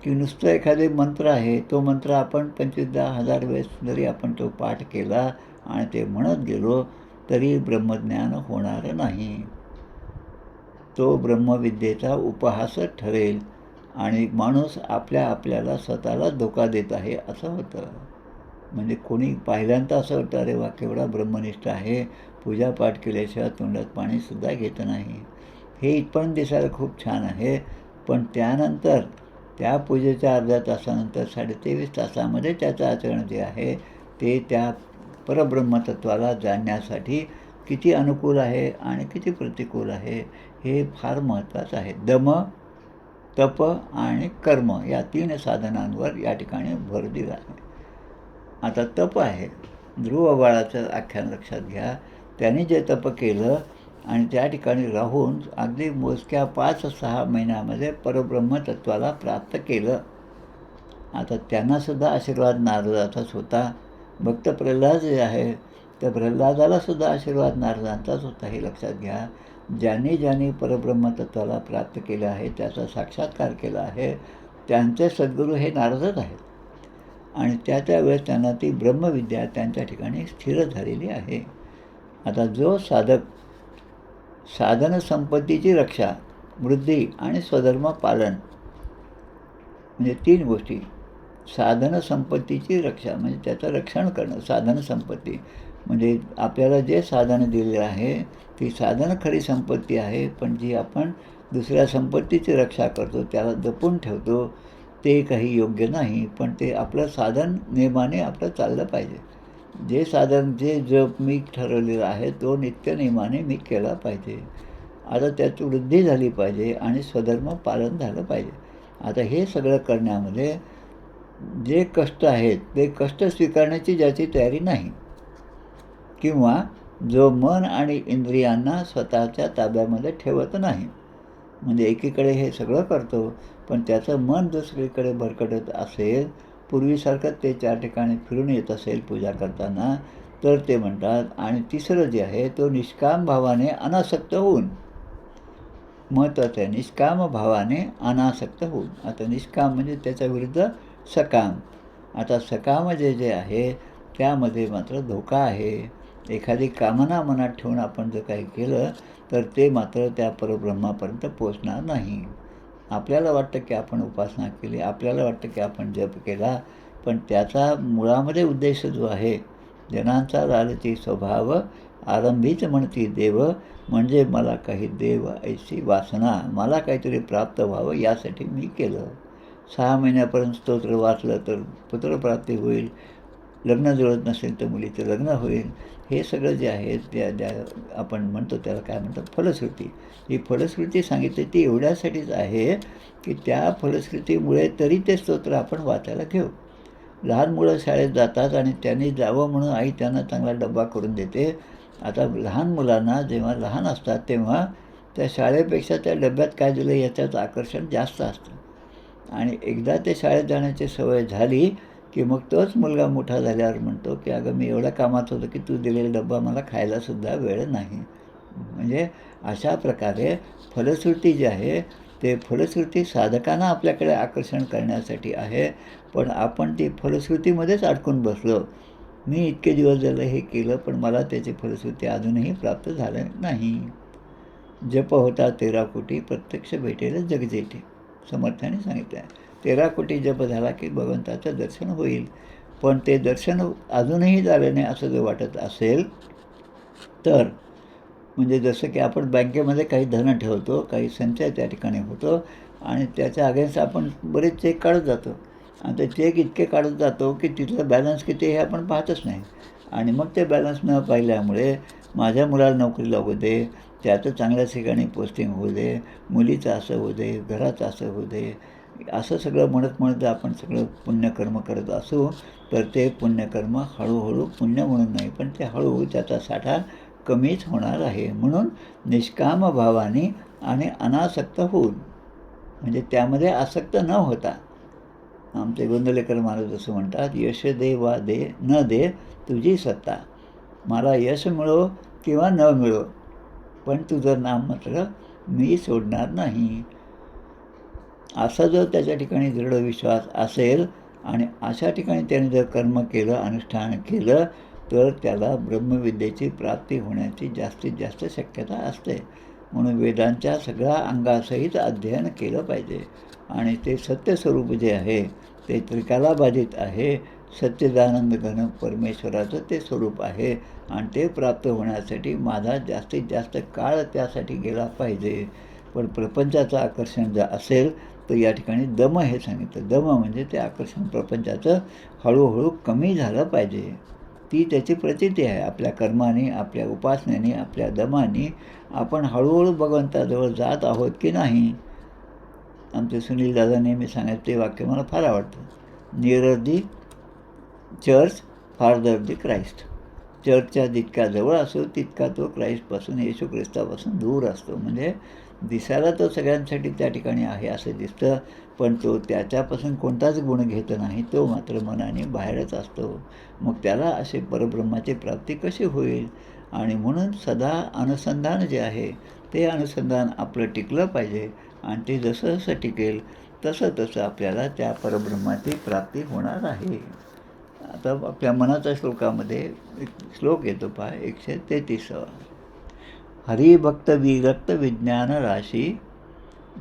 की नुसतं एखादे मंत्र आहे, तो मंत्र आपण 25,000 वेळेस जरी आपण तो पाठ केला आणि ते म्हणत गेलो तरी ब्रह्मज्ञान होणार नाही. तो ब्रह्मविद्येचा उपहासच ठरेल आणि माणूस आपल्याला स्वतःला धोका देत आहे असं होतं. म्हणजे कोणी पाहिल्यांदा असं वाटतं, अरे वा केवढा ब्रह्मनिष्ठ आहे, पूजापाठ केल्याशिवाय तोंडात पाणीसुद्धा घेत नाही. हे इथपर्यंत दिसायला खूप छान आहे, पण त्यानंतर त्या पूजेच्या अर्ध्या तासानंतर 23.5 तासामध्ये त्याचं आचरण जे आहे ते त्या परब्रह्मतत्वाला जाणण्यासाठी किती अनुकूल आहे आणि किती प्रतिकूल आहे हे फार महत्त्वाचं आहे. दम, तप आणि कर्म या 3 साधनांवर या ठिकाणी भर दिला आहे. आता तप आहे, ध्रुव बाळाचं आख्यान लक्षात घ्या. त्यांनी जे तप केलं आणि त्या ठिकाणी राहून अगदी मोजक्या 5-6 महिन्यामध्ये परब्रह्मतत्वाला प्राप्त केलं. आता त्यांनासुद्धा आशीर्वाद नारदाचाच होता. भक्त प्रल्हाद जे आहे त्या प्रल्हादालासुद्धा आशीर्वाद नारदांचाच होता, हे लक्षात घ्या. ज्यांनी परब्रह्मतत्वाला प्राप्त केलं आहे, त्याचा साक्षात्कार केला आहे, त्यांचे सद्गुरू हे नारदच आहेत. आणि त्या वेळेस त्यांना ती ब्रह्मविद्या त्यांच्या ठिकाणी स्थिर झालेली आहे. आता जो साधक साधन संपत्तीची रक्षा, वृद्धी आणि स्वधर्म पालन म्हणजे 3 गोष्टी. साधन संपत्तीची रक्षा म्हणजे त्याचं रक्षण करणं. साधन संपत्ती म्हणजे आपल्याला जे साधन दिलेलं आहे ती साधन खरी संपत्ती आहे, पण जी आपण दुसऱ्या संपत्तीची रक्षा करतो, त्याला जपून ठेवतो, ते काही योग्य नाही. पण ते आपलं साधन नियमाने आपलं चाललं पाहिजे. जे साधन जे जप मी ठरवलेलं आहे तो नित्यनियमाने मी केला पाहिजे. आता त्याची वृद्धी झाली पाहिजे आणि स्वधर्म पालन झालं पाहिजे. आता हे सगळं करण्यामध्ये जे कष्ट आहेत ते कष्ट स्वीकारण्याची ज्याची तयारी नाही, किंवा जो मन आणि इंद्रियांना स्वतःच्या ताब्यामध्ये ठेवत नाही, म्हणजे एकीकडे हे सगळं करतो पण त्याचं मन दुसरीकडे भरकटत असेल, पूर्वीसारखं ते 4 ठिकाणी फिरून येत असेल पूजा करताना, तर ते म्हणतात. आणि तिसरं जे आहे तो निष्काम भावाने अनासक्त होऊन, महत्त्वाचं आहे, निष्काम भावाने अनासक्त होऊन. आता निष्काम म्हणजे त्याच्या विरुद्ध सकाम. आता सकाम जे आहे त्यामध्ये मात्र धोका आहे. एखादी कामना मनात ठेवून आपण जर काही केलं तर ते मात्र त्या परब्रह्मापर्यंत पोचणार नाही. आपल्याला वाटतं की आपण उपासना केली, आपल्याला वाटतं की आपण जप केला, पण त्याचा मुळामध्ये उद्देश जो आहे, जनांचा लालची स्वभाव आरंभीच म्हणती देव, म्हणजे मला काही देव ऐशी वासना, मला काहीतरी प्राप्त व्हावं यासाठी मी केलं. 6 महिन्यापर्यंत स्तोत्र वाचलं तर पुत्रप्राप्ती होईल, लग्न जुळत नसेल तर मुलीचं लग्न होईल. हे सगळं जे आहे त्या आपण म्हणतो त्याला काय म्हणतात, फलश्रुती. ही फलश्रुती सांगितली ती एवढ्यासाठीच आहे की त्या फलश्रुतीमुळे तरी ते स्तोत्र आपण वाचायला घेऊ. लहान मुलं शाळेत जातात आणि त्यांनी जावं म्हणून आई त्यांना चांगला डब्बा करून देते. आता लहान मुलांना जेव्हा लहान असतात तेव्हा त्या शाळेपेक्षा त्या डब्यात काय दिलं याच्याचं आकर्षण जास्त असतं. आणि एकदा ते शाळेत जाण्याची सवय झाली की मग तोच मुलगा मोठा झाल्यावर म्हणतो की अगं मी एवढ्या कामात होतो की तू दिलेला डब्बा मला खायलासुद्धा वेळ नाही. म्हणजे अशा प्रकारे फलश्रुती जी आहे ते फलश्रुती साधकांना आपल्याकडे आकर्षण करण्यासाठी आहे. पण आपण ती फलश्रुतीमध्येच अडकून बसलो. मी इतके दिवस झालं हे केलं पण मला त्याची फलश्रुती अजूनही प्राप्त झालं नाही. जप होता 13 कोटी प्रत्यक्ष भेटेल जगजेठी. समर्थाने सांगितलं आहे 13 कोटी जप झाला की भगवंताचं दर्शन होईल. पण ते दर्शन अजूनही झालं नाही असं जर वाटत असेल तर म्हणजे जसं की आपण बँकेमध्ये काही धन ठेवतो, काही संचय त्या ठिकाणी होतो आणि त्याच्या अगेन्स्ट आपण बरेच चेक काढत जातो आणि ते चेक इतके काढत जातो की तिथलं बॅलन्स किती हे आपण पाहतच नाही. आणि मग ते बॅलन्स न पाहिल्यामुळे माझ्या मुलाला नोकरी लागू दे, त्याचं चांगल्या ठिकाणी पोस्टिंग होऊ दे, मुलीचं असं होऊ दे, घराचं असं होऊ दे, असं सगळं म्हणत म्हणत आपण सगळं पुण्यकर्म करत असू तर ते पुण्यकर्म हळूहळू पुण्य म्हणून नाही पण ते हळूहळू त्याचा साठा कमीच होणार आहे. म्हणून निष्काम भावाने आणि अनासक्त होऊन म्हणजे त्यामध्ये आसक्त न होता आमचे गोंदवलेकर महाराज असं म्हणतात यश दे वा दे न दे तुझी सत्ता. मला यश मिळो किंवा न मिळो पण तुझं नाम मात्र मी सोडणार नाही. असा जर त्याच्या ठिकाणी दृढ विश्वास असेल आणि अशा ठिकाणी त्याने जर कर्म केलं अनुष्ठान केलं तर त्याला ब्रह्मविद्येची प्राप्ती होण्याची जास्तीत जास्त शक्यता असते. म्हणून वेदांच्या सगळ्या अंगासहित अध्ययन केलं पाहिजे. आणि ते सत्यस्वरूप जे आहे ते त्रिकालाबाधित आहे. सच्चिदानंद घन परमेश्वराचं ते स्वरूप आहे आणि ते प्राप्त होण्यासाठी माझा जास्तीत जास्त काळ त्यासाठी गेला पाहिजे. पण प्रपंचाचं आकर्षण जर असेल तर या ठिकाणी दम हे सांगितलं. दम म्हणजे ते आकर्षण प्रपंचाचं हळूहळू कमी झालं पाहिजे. ती त्याची प्रचिती आहे. आपल्या कर्माने, आपल्या उपासनेने, आपल्या दमाने आपण हळूहळू भगवंताजवळ जात आहोत की नाही. आमचे सुनील दादा नेहमी सांगायचं ते वाक्य मला फार आवडतं. निअरर दी चर्च फार्दर दी क्राइस्ट. चर्चच्या जितक्या जवळ असो तितका तो क्राइस्टपासून येशू ख्रिस्तापासून दूर असतो. म्हणजे दिसायला तो सगळ्यांसाठी त्या ठिकाणी आहे असं दिसतं पण तो त्याच्यापासून कोणताच गुण घेत नाही. तो मात्र मनाने बाहेरच असतो. मग त्याला असे परब्रह्माची प्राप्ती कशी होईल. आणि म्हणून सदा अनुसंधान जे आहे ते अनुसंधान आपलं टिकलं पाहिजे आणि ते जसं जसं टिकेल तसं तसं आपल्याला त्या परब्रह्माची प्राप्ती होणार आहे. आता आपल्या मनाच्या श्लोकामध्ये एक श्लोक येतो पहा 133. हरिभक्त विरक्त विज्ञान राशी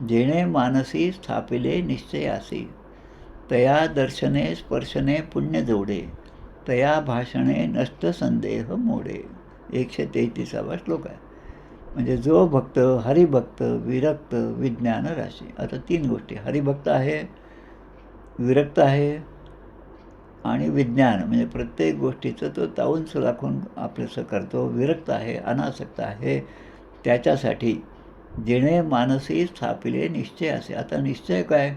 जेणे मानसी स्थापिले निश्चयासी तया दर्शने स्पर्शने पुण्य जोडे तया भाषणे नष्ट संदेह मोडे. 133वा श्लोक आहे. म्हणजे जो भक्त हरिभक्त विरक्त विज्ञान राशी. आता 3 गोष्टी हरिभक्त आहे, विरक्त आहे आणि विज्ञान म्हणजे प्रत्येक गोष्टीचं तो ताऊन सुराखून आपलंसं करतो. विरक्त आहे, अनासक्त आहे. त्याच्यासाठी जेणे मानसी स्थापिले निश्चय असे. आता निश्चय काय.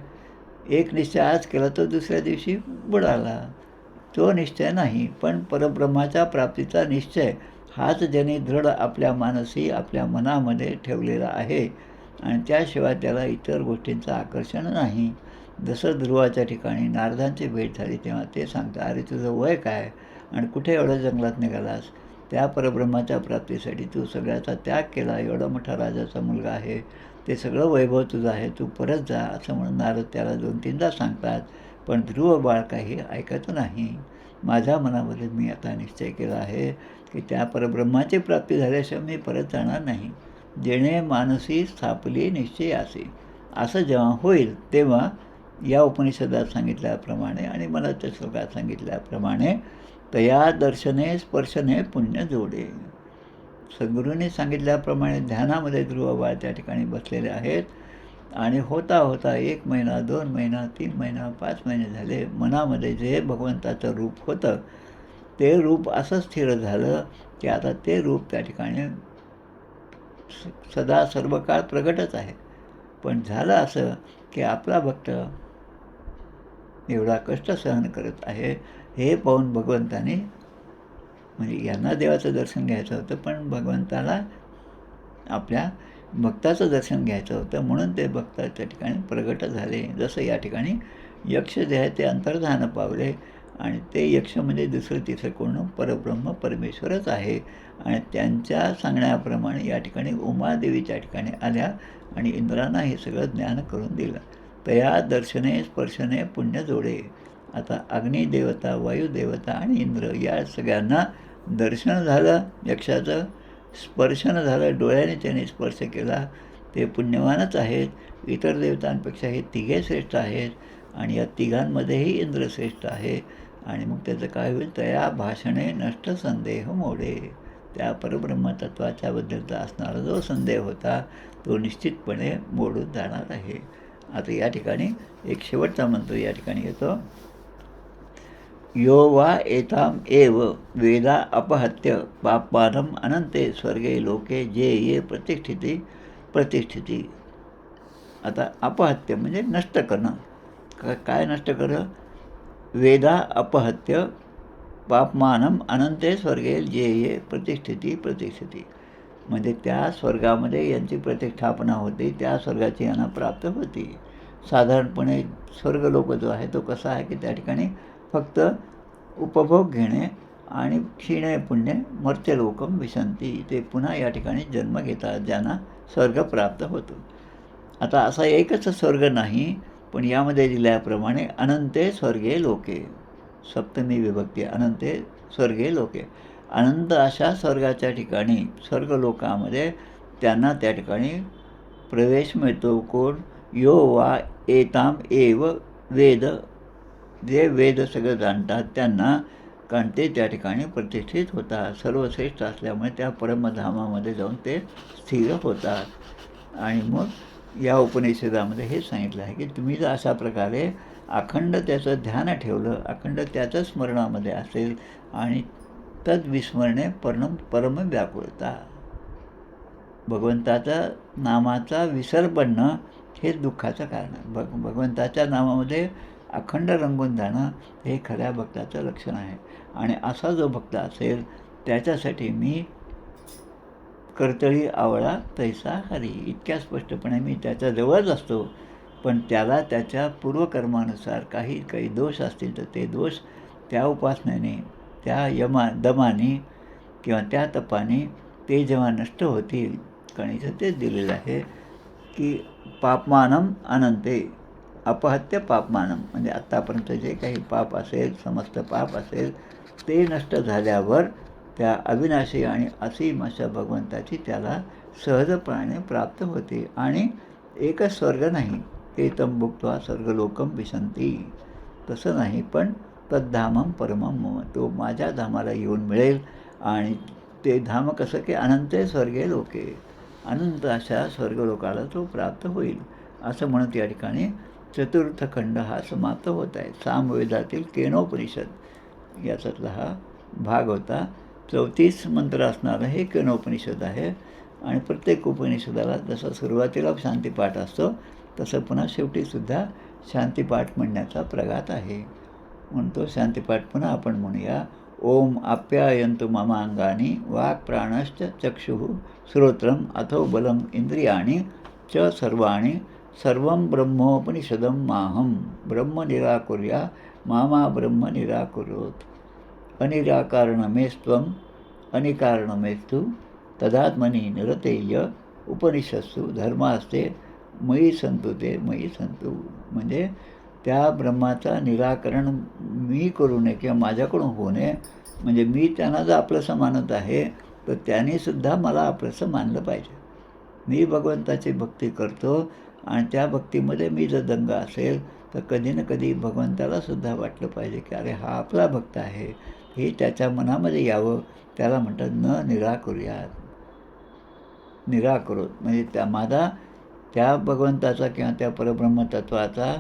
एक निश्चय आज केला तर दुसऱ्या दिवशी बुडाला. तो निश्चय नाही पण परब्रह्माच्या प्राप्तीचा निश्चय हाच ज्याने दृढ आपल्या मानसी आपल्या मनामध्ये ठेवलेला आहे आणि त्याशिवाय त्याला इतर गोष्टींचं आकर्षण नाही. जसं ध्रुवाच्या ठिकाणी नारदांची भेट झाली तेव्हा ते सांगतात अरे तुझं वय काय आणि कुठे एवढं जंगलात निघालास. त्या परब्रह्माच्या प्राप्तीसाठी तू सगळ्याचा त्याग केला. एवढा मोठा राजाचा मुलगा आहे. ते सगळं वैभव तुझं आहे. तू परत जा असं म्हणून नारद त्याला 2-3दा सांगतात. पण ध्रुव बाळ काही ऐकत नाही. माझ्या मनामध्ये मी आता निश्चय केला आहे की त्या परब्रह्माची प्राप्ती झाल्याशिवाय मी परत जाणार नाही. जेणे मानसी स्थापली निश्चयासी. असं जेव्हा होईल तेव्हा या उपनिषदात सांगितल्याप्रमाणे आणि मनाच्या श्लोकात सांगितल्याप्रमाणे तया दर्शने स्पर्शने पुण्य जोडे. सद्गुरूंनी सांगितल्याप्रमाणे ध्यानामध्ये ध्रुवबाळ त्या ठिकाणी बसलेले आहेत आणि होता होता 1 महिना 2 महिना 3 महिना 5 महिने झाले मनामध्ये जे भगवंताचं रूप होतं ते रूप असं स्थिर झालं की आता ते रूप त्या ठिकाणी सदा सर्व काळ प्रगटच आहे. पण झालं असं की आपला भक्त एवढा कष्ट सहन करत आहे, हे पाहून भगवंताने, म्हणजे यांना देवाचं दर्शन घ्यायचं होतं, पण भगवंताला आपल्या भक्ताचं दर्शन घ्यायचं होतं, म्हणून ते भक्त त्या ठिकाणी प्रगट झाले. जसं या ठिकाणी यक्ष जे आहे ते अंतर्धान पावले, आणि ते यक्ष म्हणजे दुसरं तिसरं कोण, परब्रह्म परमेश्वरच आहे. आणि त्यांच्या सांगण्याप्रमाणे या ठिकाणी उमादेवी त्या ठिकाणी आल्या आणि इंद्रांना हे सगळं ज्ञान करून दिलं. तया दर्शने स्पर्शने पुण्य जोडे. आता अग्निदेवता, वायुदेवता आणि इंद्र या सगळ्यांना दर्शन झालं यक्षाचं, स्पर्शन झालं, डोळ्याने त्याने स्पर्श केला, ते पुण्यवानच आहेत. इतर देवतांपेक्षा हे तिघे श्रेष्ठ आहेत, आणि या तिघांमध्येही इंद्र श्रेष्ठ आहे. आणि मग त्याचं काय होईल, तया भाषणे नष्ट संदेह मोडे. त्या परब्रह्मतत्वाच्याबद्दलचा असणारा जो संदेह होता तो निश्चितपणे मोडून जाणार आहे. आता या ठिकाणी एक शेवटचा मंत्र या ठिकाणी येतो. यो वा एताम एव वेदा अपहत्य पापानम अनंते स्वर्गे लोके जे ये प्रतिष्ठिती. आता अपहत्य म्हणजे नष्ट करणं. काय नष्ट करणं? वेदा अपहत्य पापमानम अनंते स्वर्गे जे ये प्रतिष्ठिती. म्हणजे त्या स्वर्गामध्ये यांची प्रतिष्ठापना होती, त्या स्वर्गाची यांना प्राप्त होती. साधारणपणे स्वर्गलोक जो आहे तो कसा आहे की त्या ठिकाणी फक्त उपभोग घेणे आणि क्षीणे पुण्य मर्त्यलोकम विशंती, ते पुन्हा या ठिकाणी जन्म घेतात, ज्यांना स्वर्ग प्राप्त होतो. आता असा एकच स्वर्ग नाही, पण यामध्ये दिल्याप्रमाणे अनंते स्वर्गे लोके, सप्तमी विभक्ती, अनंते स्वर्गे लोके, अनंत अशा स्वर्गाच्या ठिकाणी स्वर्गलोकामध्ये त्यांना त्या ठिकाणी प्रवेश मिळतो. कोण? यो वा एताम एव वेद, जे वेद सगळं जाणतात त्यांना, कारण ते त्या ठिकाणी प्रतिष्ठित होतात, सर्वश्रेष्ठ असल्यामुळे त्या परमधामामध्ये जाऊन ते स्थिर होतात. आणि मग या उपनिषदामध्ये हे सांगितलं आहे की तुम्ही जर अशा प्रकारे अखंड त्याचं ध्यान ठेवलं, अखंड त्याचं स्मरणामध्ये असेल, आणि तद्विस्मरणे परम व्याकुळता, भगवंताच्या नामाचा विसर पडणं हेच दुःखाचं कारण आहे. भगवंताच्या नामामध्ये अखंड रंगून जाणं हे खऱ्या भक्ताचं लक्षण आहे. आणि असा जो भक्त असेल त्याच्यासाठी मी कर्तळी आवळा तैसा हरी, इतक्या स्पष्टपणे मी त्याच्याजवळच असतो, पण त्याला त्याच्या पूर्वकर्मानुसार काही दोष असतील तर ते दोष त्या उपासनेने, त्या दमाने किंवा त्या तपाने ते जेव्हा नष्ट होतील, कारण इथं तेच दिलेलं आहे की पापमानम अनंते, अपहत्य पापमानम, म्हणजे आत्तापर्यंत जे काही पाप असेल, समस्त पाप असेल, ते नष्ट झाल्यावर त्या अविनाशी आणि असीम अशा भगवंताची त्याला सहजपणाने प्राप्त होते. आणि एकच स्वर्ग नाही, ते तंभुक्त्वा स्वर्गलोकम विशंती, तसं नाही, पण तद्धामम परमम मम, तो माझ्या धामाला येऊन मिळेल. आणि ते धाम कसं की अनंते स्वर्गे लोके, अनंत अशा स्वर्गलोकाला तो प्राप्त होईल. असं म्हणत या ठिकाणी चतुर्थ खंड हा समाप्त होत आहे. सामवेदातील केनोपनिषद याच्यातला हा भाग होता. 34 मंत्र असणारं हे केनोपनिषद आहे. आणि प्रत्येक उपनिषदाला जसं सुरुवातीला शांतिपाठ असतो तसं पुन्हा शेवटीसुद्धा शांतिपाठ म्हणण्याचा प्रघात आहे. म्हणतो शांतिपाठ पुन्हा आपण म्हणूया. ओम आप्यायन्तु ममांगानी वाक् प्राणश्च चक्षुः श्रोत्रम अथो बलम इंद्रियाणि च सर्वाणि सर्वं ब्रह्मोपनिषदं माहं ब्रह्म निराकुर्या मामा ब्रह्म निराकुरोत्. अनिराकारणमेस्त्वं अनिकारणमेस्तु तदात्मनि निरतेय उपनिषत्सु धर्मास्ते मयी संतु ते मयी संतु. म्हणजे त्या ब्रह्माचा निराकरण मी करू नये किंवा माझ्याकडून होऊ नये, म्हणजे मी त्यांना जर आपलंसं मानत आहे तर त्यांनीसुद्धा मला आपलंसं मानलं पाहिजे. मी भगवंताची भक्ती करतो आणि त्या भक्तीमध्ये मी जर दंग असेल तर कधी ना कधी भगवंतालासुद्धा वाटलं पाहिजे की अरे हा आपला भक्त आहे, हे त्याच्या मनामध्ये यावं. त्याला म्हणतात न निराकरूयात, निराकरोत, म्हणजे माझा त्या भगवंताचा किंवा त्या परब्रह्मतत्वाचा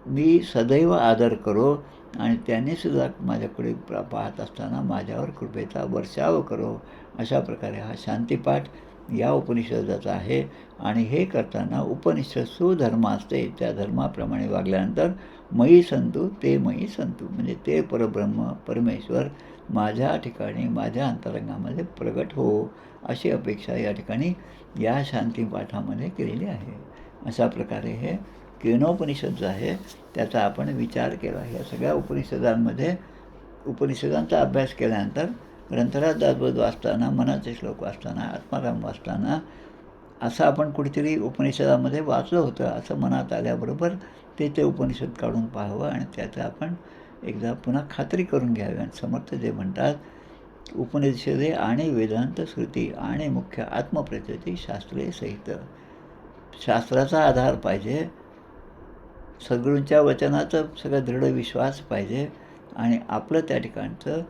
मी सदैव आदर करो आणि त्यांनीसुद्धा माझ्याकडे पाहत असताना माझ्यावर कृपेचा वर्षाव करो. अशा प्रकारे हा शांतिपाठ या उपनिषदाचा आहे. आणि हे करताना उपनिषद सुधर्म असते, त्या धर्माप्रमाणे वागल्यानंतर मयी संतु ते मयी संतु, म्हणजे ते परब्रह्म परमेश्वर माझ्या ठिकाणी माझ्या अंतरंगामध्ये प्रगट हो, अशी अपेक्षा या ठिकाणी या शांतिपाठामध्ये केलेली आहे. अशा प्रकारे हे केनोपनिषद जो आहे त्याचा आपण विचार केला. या सगळ्या उपनिषदांमध्ये उपनिषदांचा अभ्यास केल्यानंतर ग्रंथराज दासबोध वाचताना, मनाचे श्लोक वाचताना, आत्माराम वाचताना असं आपण कुठेतरी उपनिषदामध्ये वाचलं होतं असं मनात आल्याबरोबर ते उपनिषद काढून पाहावं आणि त्याचं आपण एकदा पुन्हा खात्री करून घ्यावी. आणि समर्थ जे म्हणतात, उपनिषदे आणि वेदांत श्रुती आणि मुख्य आत्मप्रचिती शास्त्रे सहित. शास्त्राचा आधार पाहिजे, सद्गुरूंच्या वचनाचं सगळं दृढ विश्वास पाहिजे आणि आपलं त्या ठिकाणचं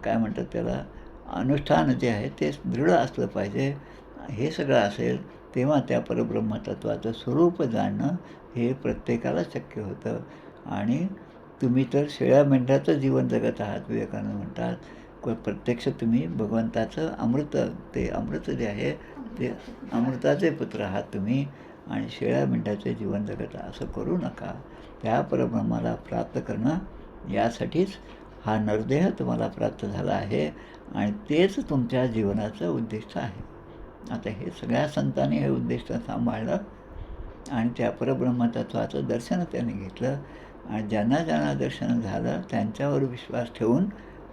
काय म्हणतात त्याला अनुष्ठान जे आहे ते दृढ असलं पाहिजे. हे सगळं असेल तेव्हा त्या परब्रह्मतत्वाचं स्वरूप जाणणं हे प्रत्येकाला शक्य होतं. आणि तुम्ही तर शेळ्या मेंढ्याचं जीवन जगत आहात, विवेकानंद म्हणतात. प्रत्यक्ष तुम्ही भगवंताचं अमृत, ते अमृत जे आहे ते अमृताचे पुत्र आहात तुम्ही आणि शेळ्या मेंढ्याचे जीवन जगत असं करू नका. त्या परब्रह्माला प्राप्त करणं यासाठीच हा नरदेह तुम्हाला प्राप्त झाला आहे आणि तेच तुमच्या जीवनाचं उद्दिष्ट आहे. आता हे सगळ्या संतांनी हे उद्दिष्ट सांभाळलं आणि त्या परब्रह्मतत्वाचं दर्शन त्यांनी घेतलं आणि ज्यांना ज्यांना दर्शन झालं त्यांच्यावर विश्वास ठेवून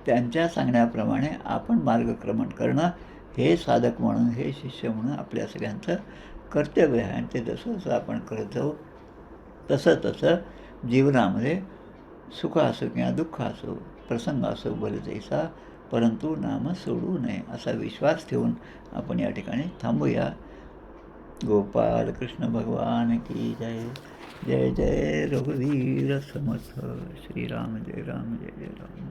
त्यांच्या सांगण्याप्रमाणे आपण मार्गक्रमण करणं हे साधक म्हणून, हे शिष्य म्हणून आपल्या सगळ्यांचं कर्तव्य आहे. आणि ते जसं जसं आपण करत जाऊ तसं तसं जीवनामध्ये सुख असो किंवा दुःख असो, प्रसंग असो बरेचसा, परंतु नाम सोडू नये असा विश्वास ठेवून आपण या ठिकाणी थांबूया. गोपाल कृष्ण भगवान की जय. जय जय रघुवीर समर्थ. श्रीराम जय राम, जय जय राम.